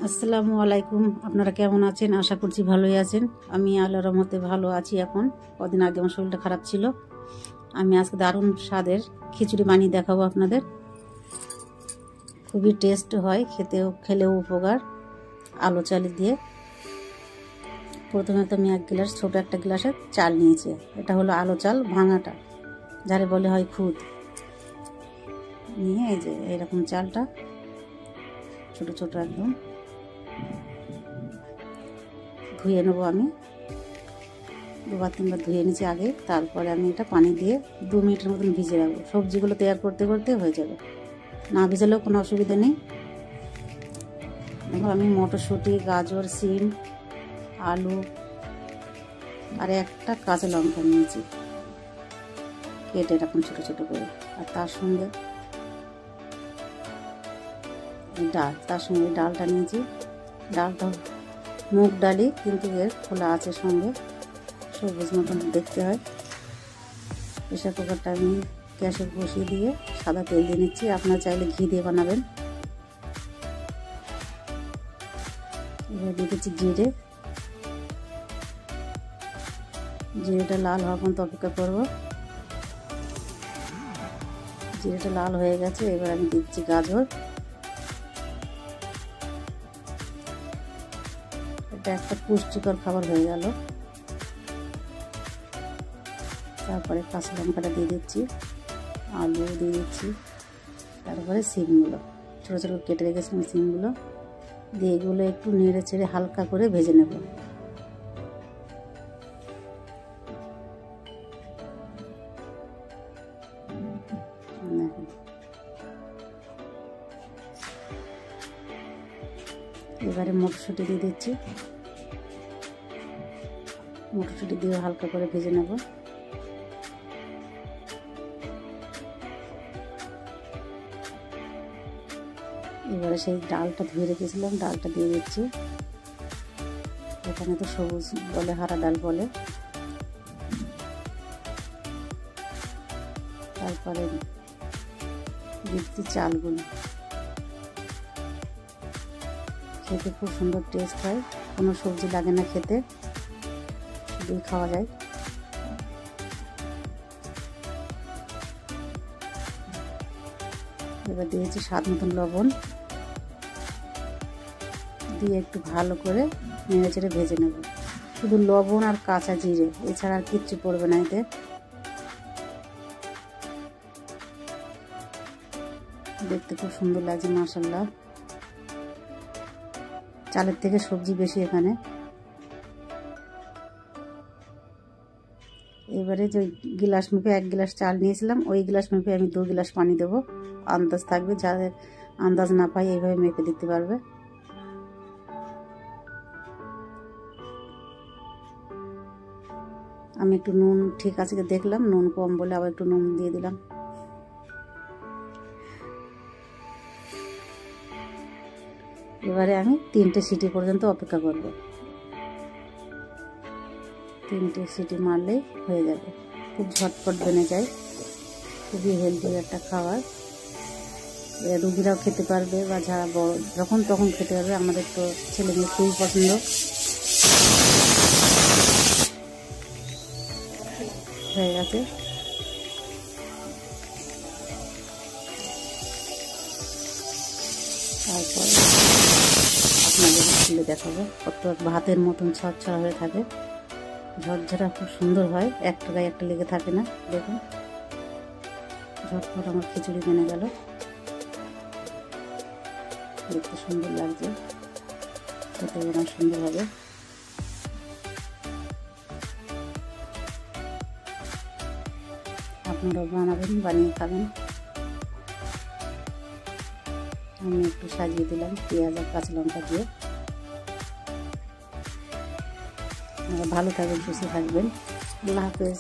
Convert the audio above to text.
আসসালামু আলাইকুম। আপনারা কেমন আছেন? আশা করছি ভালোই আছেন। আমি আল্লাহর রহমতে ভালো আছি। এখন কদিন আগে আমার শরীরটা খারাপ ছিল। আমি আজকে দারুণ স্বাদের খিচুড়ি বানিয়ে দেখাবো আপনাদের। খুবই টেস্ট হয়, খেলেও উপকার। আলো চাল দিয়ে প্রথমে তো আমি ছোট একটা গ্লাসে চাল নিয়েছি। এটা হলো আলো চাল ভাঙাটা, যারে বলে হয় খুদ। নিয়ে এই যে এরকম চালটা ছোট ছোট একদম ধুয়ে নেবো। আমি দুবার তিনবার ধুয়ে নিয়েছি আগে। তারপরে আমি এটা পানি দিয়ে 2 মিনিটের মতন ভিজে রাখবো। সবজিগুলো তৈরি করতে করতে হয়ে যাবে, না ভিজালেও কোনো অসুবিধা নেই। দেখো আমি মটরশুঁটি, গাজর, সিম, আলু আর একটা কাঁচা লঙ্কা নিয়েছি কেটে এরকম ছোট ছোট করে। আর তার সঙ্গে ডালটা নিয়েছি। ডালটা মুগ ডালি, কিন্তু এর খোলা আছে সঙ্গে, সবুজ মতন দেখতে হয়। প্রেসার কুকারটা আমি গ্যাসে বসিয়ে দিয়ে সাদা তেল দিয়ে নিচ্ছি। আপনারা চাইলে ঘি দিয়ে বানাবেন। এবার দিয়ে দিচ্ছি জিরেটা লাল হওয়া পর্যন্ত অপেক্ষা করবো। জিরেটা লাল হয়ে গেছে। এবার আমি দিচ্ছি গাজর। এটা একটা পুষ্টিকর খাবার হয়ে গেল। তারপরে কাঁচা লঙ্কাটা দিয়ে দিচ্ছি, আলু দিয়ে দিচ্ছি, তারপরে সিমগুলো ছোটো ছোটো কেটে রেখেছিলাম। সিমগুলো দিয়ে এগুলো একটু নেড়ে চেড়ে হালকা করে ভেজে নেব। এবারে মটরশুঁটি দিয়ে দিচ্ছি। মটরশুঁটি দিয়ে হালকা করে ভেজে নেব। এবারে সেই ডালটা ধুয়ে রেখেছিলাম, ডালটা দিয়ে দিচ্ছি। এখানে তো সবুজ বলে, হারা ডাল বলে। তারপরে দিচ্ছি চালগুলো। খেতে খুব সুন্দর টেস্ট হয়, কোনো সবজি লাগে না খেতে, শুধুই খাওয়া যায়। এবার দিয়েছি স্বাদ মতন লবণ, দিয়ে একটু ভালো করে নেড়ে চেড়ে ভেজে নেব। শুধু লবণ আর কাঁচা জিরে, এছাড়া আর কিচ্ছু পড়বে না এতে। দেখতে খুব সুন্দর লাগছে মাশাআল্লাহ। চালের থেকে সবজি বেশি এখানে। এবারে যে গিলাস মেপে 1 গ্লাস চাল নিয়েছিলাম, ওই গ্লাস মেপে আমি 2 গ্লাস পানি দেবো। আন্দাজ থাকবে, যাদের আন্দাজ না পাই এইভাবে মেপে দিতে পারবে। আমি একটু নুন ঠিক আছে দেখলাম, নুন কম বলে আবার একটু নুন দিয়ে দিলাম। এবারে আমি 3টে সিটি পর্যন্ত অপেক্ষা করব। 3টে সিটি মারলেই হয়ে যাবে। খুব ঝটপট বেনে যায়, খুবই হেলদি একটা খাবার। রুগীরাও খেতে পারবে, বা যারা বড় যখন তখন খেতে পারবে। আমাদের তো ছেলে মেয়ে খুবই পছন্দ। হয়ে গেছে। তারপর আপনাদের খুলে দেখাবো কত ভাতের মতন ছড়ছড়া হয়ে থাকে, ঝরঝরা খুব সুন্দর হয়, একটা গায়ে একটা লেগে থাকে না। দেখুন ঝটপট আমার খিচুড়ি বেনে গেল। দেখতে সুন্দর লাগছে, খেতে অনেক সুন্দর হবে। আপনারা বানাবেন, বানিয়ে খাবেন। আমি একটু সাজিয়ে দিলাম পেঁয়াজ আর কাঁচা লঙ্কা দিয়ে। ভালো থাকবেন, সুস্থ থাকবেন। আল্লাহ হাফেজ।